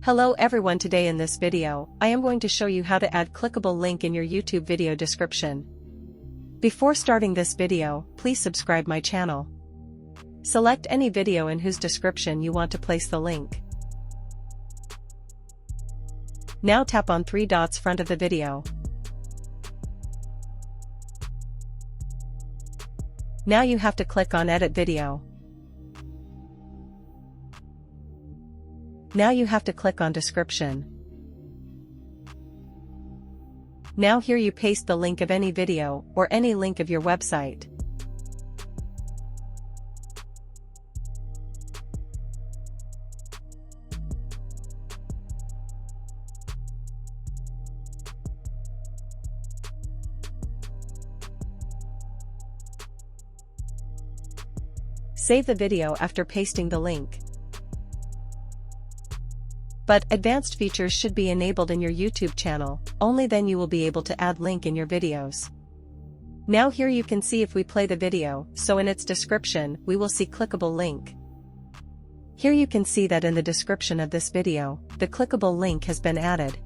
Hello everyone, today in this video, I am going to show you how to add clickable link in your YouTube video description. Before starting this video, please subscribe my channel. Select any video in whose description you want to place the link. Now tap on three dots front of the video. Now you have to click on Edit Video. Now you have to click on Description. Now here you paste the link of any video or any link of your website. Save the video after pasting the link. But advanced features should be enabled in your YouTube channel, only then you will be able to add link in your videos. Now here you can see if we play the video, so in its description, we will see clickable link. Here you can see that in the description of this video, the clickable link has been added.